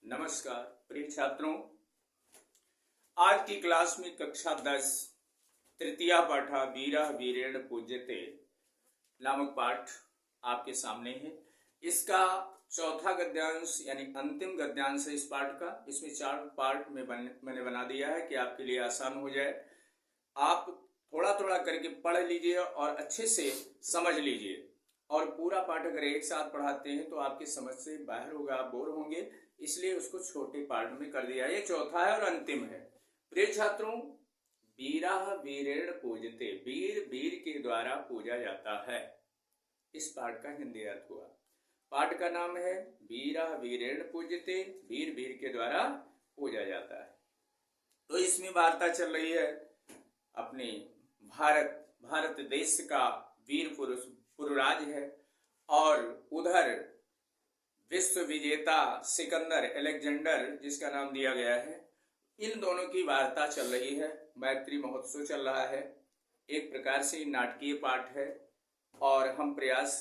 नमस्कार प्रिय छात्रों, आज की क्लास में कक्षा 10 तृतीया पाठा वीरः वीरेण पूज्यते नामक पाठ आपके सामने है। इसका चौथा गद्यांश यानी अंतिम गद्यांश है इस पाठ का। इसमें 4 पार्ट में मैंने बना दिया है कि आपके लिए आसान हो जाए। आप थोड़ा थोड़ा करके पढ़ लीजिए और अच्छे से समझ लीजिए, और पूरा पाठ अगर एक साथ पढ़ाते हैं तो आपकी समझ से बाहर होगा, आप बोर होंगे, इसलिए उसको छोटे पार्ट में कर दिया। ये चौथा है और अंतिम है। प्रिय छात्रों, वीरः वीरेण पूज्यते, वीर वीर के द्वारा पूजा जाता है। इस पाठ का हिंदी अर्थ हुआ। पाठ का नाम है वीरः वीरेण पूज्यते, वीर वीर के द्वारा पूजा जाता है। तो इसमें वार्ता चल रही है अपने भारत देश का वीर पुरुष पुरुराज है, और उधर विश्व विजेता सिकंदर अलेक्जेंडर जिसका नाम दिया गया है, इन दोनों की वार्ता चल रही है। मैत्री महोत्सव चल रहा है। एक प्रकार से नाटकीय पाठ है और हम प्रयास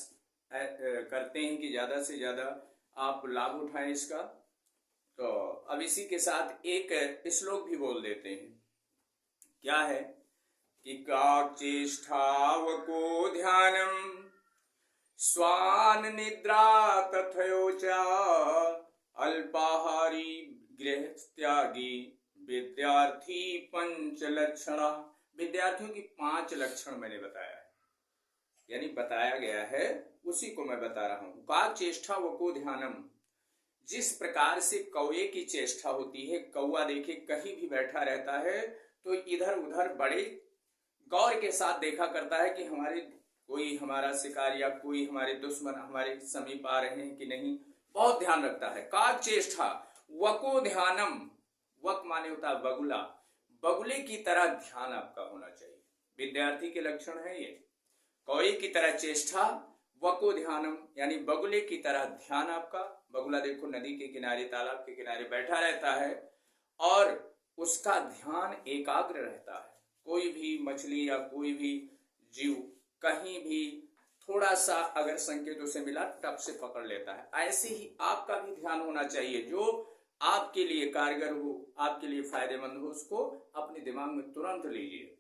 करते हैं कि ज़्यादा से ज़्यादा आप लाभ उठाएं इसका। तो अब इसी के साथ एक श्लोक भी बोल देते हैं। क्या है कि काचेष्टावको ध्यानम स्वान निद्रा तथयोचा अल्पाहारी गृहत्यागी विद्यार्थी पंच लक्षण। विद्यार्थियों की 5 लक्षण मैंने बताया है, यानी बताया गया है, उसी को मैं बता रहा हूं। का चेष्टा वको ध्यानम, जिस प्रकार से कौवे की चेष्टा होती है। कौवा देखिए कहीं भी बैठा रहता है तो इधर उधर बड़े गौर के साथ देखा करता है कि कोई हमारा शिकार या कोई हमारे दुश्मन हमारे समीप आ रहे हैं कि नहीं, बहुत ध्यान रखता है। का चेष्टा वको ध्यानम, वक माने होता है बगुला, बगुले की तरह ध्यान आपका होना चाहिए। विद्यार्थी के लक्षण है ये। कौवे की तरह चेष्टा, वको ध्यानम यानी बगुले की तरह ध्यान आपका। बगुला देखो नदी के किनारे तालाब के किनारे बैठा रहता है और उसका ध्यान एकाग्र रहता है। कोई भी मछली या कोई भी जीव कहीं भी थोड़ा सा अगर संकेत उसे मिला टप से पकड़ लेता है। ऐसे ही आपका भी ध्यान होना चाहिए। जो आपके लिए कारगर हो, आपके लिए फायदेमंद हो, उसको अपने दिमाग में तुरंत लीजिए।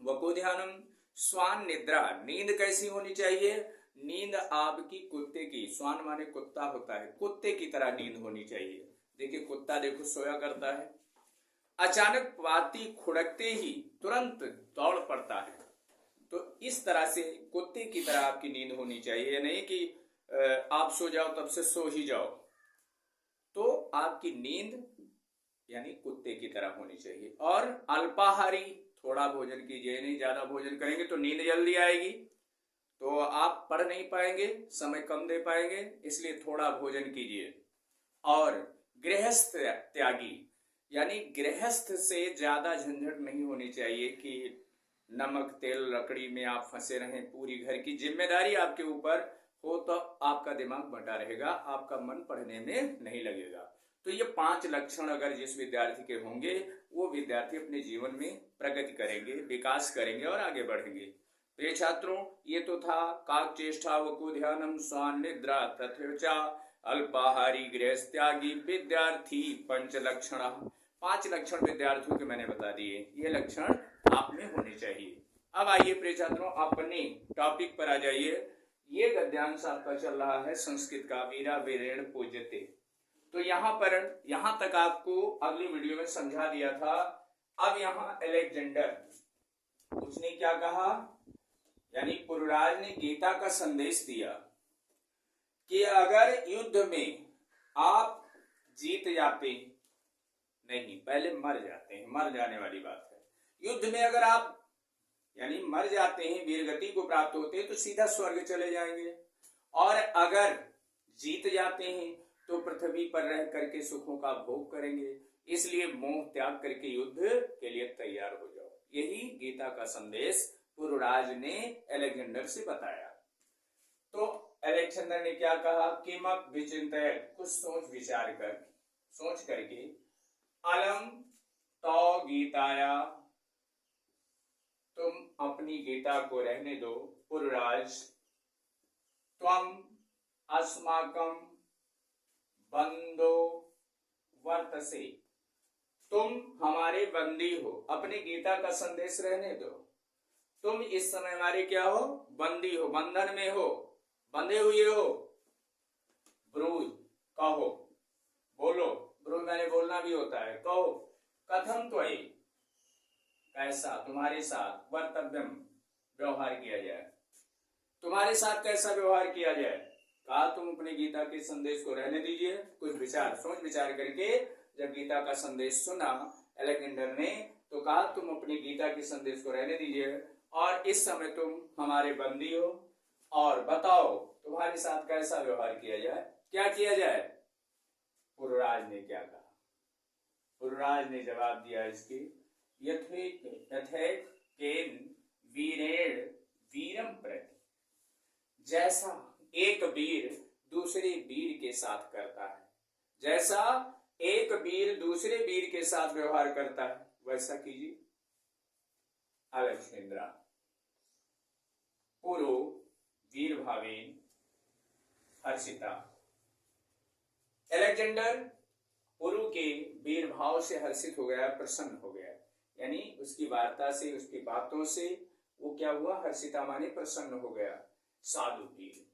वको ध्यानम स्वान निद्रा, नींद कैसी होनी चाहिए? नींद आपकी कुत्ते की, स्वान माने कुत्ता होता है, कुत्ते की तरह नींद होनी चाहिए। देखिए कुत्ता देखो सोया करता है, अचानक पाती खुड़कते ही तुरंत दौड़ पड़ता है। तो इस तरह से कुत्ते की तरह आपकी नींद होनी चाहिए, नहीं कि आप सो जाओ तब से सो ही जाओ। तो आपकी नींद यानी कुत्ते की तरह होनी चाहिए। और अल्पाहारी, थोड़ा भोजन कीजिए, नहीं ज्यादा भोजन करेंगे तो नींद जल्दी आएगी, तो आप पढ़ नहीं पाएंगे, समय कम दे पाएंगे, इसलिए थोड़ा भोजन कीजिए। और गृहस्थ त्यागी यानी गृहस्थ से ज्यादा झंझट नहीं होनी चाहिए कि नमक तेल लकड़ी में आप फंसे रहें। पूरी घर की जिम्मेदारी आपके ऊपर हो तो आपका दिमाग बंटा रहेगा, आपका मन पढ़ने में नहीं लगेगा। तो ये 5 लक्षण अगर जिस विद्यार्थी के होंगे, वो विद्यार्थी अपने जीवन में प्रगति करेंगे, विकास करेंगे और आगे बढ़ेंगे। प्रिय छात्रों, ये तो था काक चेष्टा वको ध्यानम स्वान निद्रा तथ्यचा अल्पाहारी गृहस्त्यागी विद्यार्थी पंच लक्षण। 5 लक्षण विद्यार्थियों के मैंने बता दिए। ये लक्षण आप में होने चाहिए। अब आइए प्रिय छात्रों, अपने टॉपिक पर आ जाइए। ये गद्यांश आपका चल रहा है संस्कृत का, वीरः वीरेण पूज्यते। तो यहां तक आपको अगली वीडियो में समझा दिया था। अब यहां अलेक्जेंडर, उसने क्या कहा, यानी पुरुराज ने गीता का संदेश दिया कि अगर युद्ध में आप जीत जाते हैं, नहीं पहले मर जाते हैं, मर जाने वाली बात है। युद्ध में अगर आप यानी मर जाते हैं, वीरगति को प्राप्त होते हैं, तो सीधा स्वर्ग चले जाएंगे। और अगर जीत जाते हैं तो पृथ्वी पर रह करके सुखों का भोग करेंगे। इसलिए मोह त्याग करके युद्ध के लिए तैयार हो जाओ। यही गीता का संदेश पुरुराज ने अलेक्जेंडर से बताया। तो अलेक्जेंडर ने क्या कहा, किमप विचिंतयत्, कुछ सोच करके अलम तो गीताया, तुम अपनी गीता को रहने दो पुरुराज, त्वम अस्माकं बंधो वर्तसे, तुम हमारे बंदी हो। अपनी गीता का संदेश रहने दो। तुम इस समय हमारे क्या हो? बंदी हो, बंधन में हो, बंधे हुए हो। ब्रूज, कहो, बोलो। ब्रूज मैंने बोलना भी होता है। कहो, कथम त्वयि, कैसा तुम्हारे साथ, वर्तव्यम, व्यवहार किया जाए। तुम्हारे साथ कैसा व्यवहार किया जाए? कहा तुम अपने गीता के संदेश को रहने दीजिए। कुछ विचार, सोच विचार करके जब गीता का संदेश सुना अलेक्जेंडर ने, तो कहा तुम अपनी गीता के संदेश को रहने दीजिए और इस समय तुम हमारे बंदी हो, और बताओ तुम्हारे साथ कैसा व्यवहार किया जाए, क्या किया जाए। पुरराज ने क्या कहा? पुरराज ने जवाब दिया इसकी, यथेक केन वीरेण वीरम प्रति, जैसा एक वीर दूसरे वीर के साथ करता है, जैसा एक वीर दूसरे वीर के साथ व्यवहार करता है, वैसा कीजिए। अलेक्जेंद्र पुरो वीर भावेन हर्षिता, अलेक्जेंडर पुरु के वीर भाव से हर्षित हो गया, प्रसन्न हो गया। यानी उसकी वार्ता से, उसकी बातों से वो क्या हुआ? हर्षिता माने प्रसन्न हो गया। साधु वीर,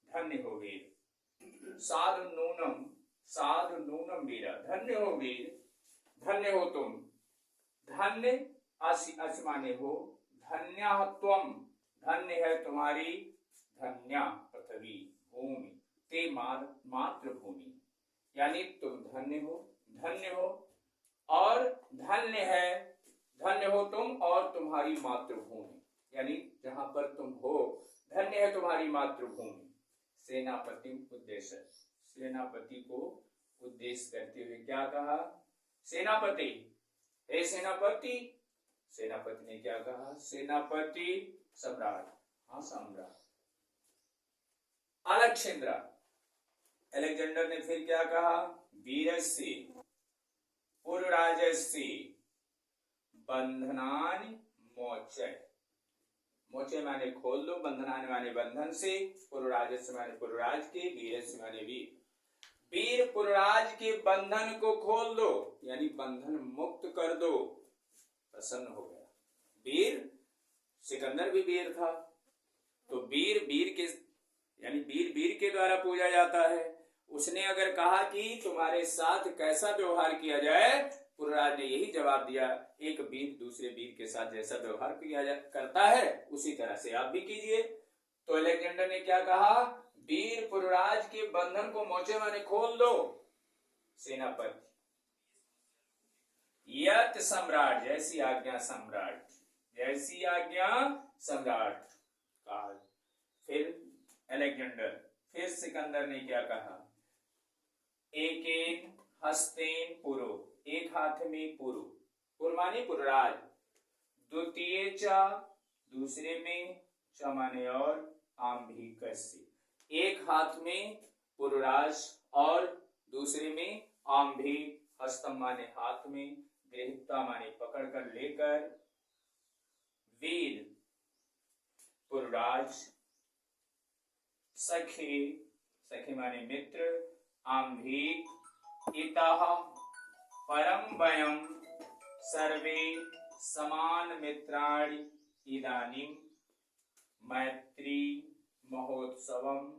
धन्य हो वीर। साधु नूनम वीर, धन्य हो वीर, धन्य हो तुम। धन्य अस माने हो, धन्य त्वम, धन्य है तुम्हारी, धन्या पृथ्वी भूमि, ते मातृभूमि, यानी तुम धन्य हो, धन्य हो, और धन्य है, धन्य हो तुम और तुम्हारी मातृभूमि, यानी जहां पर तुम हो, धन्य है तुम्हारी मातृभूमि। सेनापति उद्देश्य, सेनापति को उद्देश्य करते हुए क्या कहा? सेनापति, हे सेनापति। सेनापति ने क्या कहा? सेनापति सम्राट, हाँ सम्राट। अलेक्जेंद्र, अलेक्जेंडर ने फिर क्या कहा? वीरस्य पुरराजस्य बंधनानि मोचय, मोचे माने खोल दो, बंधनानि माने बंधन से, पुरराजस्य माने पुरराज के, वीरस्य माने वीर। वीर पुरराज के बंधन को खोल दो, यानी बंधन मुक्त कर दो। प्रसन्न हो गया। वीर, सिकंदर भी वीर था, तो वीर वीर के, यानी वीर वीर के द्वारा पूजा जाता है। उसने अगर कहा कि तुम्हारे साथ कैसा व्यवहार किया जाए, पुरराज ने यही जवाब दिया, एक वीर दूसरे वीर के साथ जैसा व्यवहार किया करता है उसी तरह से आप भी कीजिए। तो अलेक्जेंडर ने क्या कहा? वीर पुरराज के बंधन को मोचे माने खोल दो। सेनापति, यत सम्राट, जैसी आज्ञा सम्राट, जैसी आज्ञा सम्राट। कहा फिर अलेक्जेंडर, फिर सिकंदर ने क्या कहा? एकेन हस्तेन पुरो, एक हाथ में पुरु, पुर माने पुरराज, द्वितीय चा, दूसरे में, च माने और, आम्भिकस्य, एक हाथ में पुरराज और दूसरे में आम्भिक, हस्तम माने हाथ में, गृहीता माने पकड़ कर लेकर, वीर पुरराज, सखे, सखे माने मित्र, आम्भिक, इतः परम वयम सर्वे समान मित्राणि इदानीं मैत्री महोत्सवम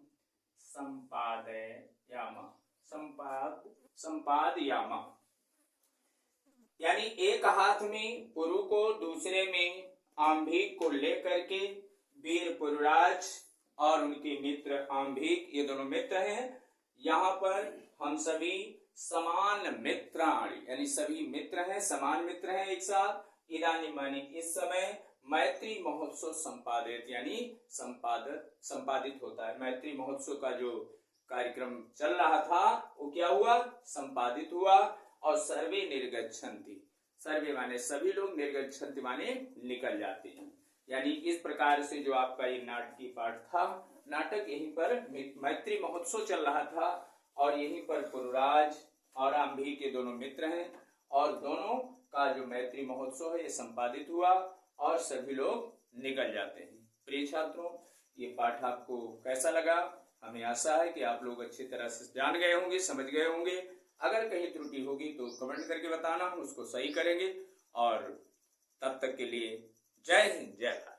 संपादयामा, यानी एक हाथ में पुरु को, दूसरे में आम्भिक को लेकर के वीर पुरराज और उनके मित्र आम्भिक, ये दोनों मित्र हैं। यहाँ पर हम सभी समान मित्राणि, यानी सभी मित्र हैं, समान मित्र हैं एक साथ। इदानीं माने इस समय, मैत्री महोत्सव संपादित, यानी संपादित होता है। मैत्री महोत्सव का जो कार्यक्रम चल रहा था वो क्या हुआ? संपादित हुआ। और सर्वे निर्गच्छन्ति, सर्वे माने सभी लोग, निर्गच्छन्ति माने निकल जाते हैं। यानी इस प्रकार से जो आपका ये नाटकीय पाठ था, नाटक यहीं पर मैत्री महोत्सव चल रहा था और यहीं पर पुरराज और आम्भिक के दोनों मित्र हैं और दोनों का जो मैत्री महोत्सव है ये संपादित हुआ और सभी लोग निकल जाते हैं। प्रिय छात्रों, ये पाठ आपको कैसा लगा? हमें आशा है कि आप लोग अच्छी तरह से जान गए होंगे, समझ गए होंगे अगर कहीं त्रुटि होगी तो कमेंट करके बताना, हम उसको सही करेंगे। और तब तक के लिए जय हिंद, जय भारत।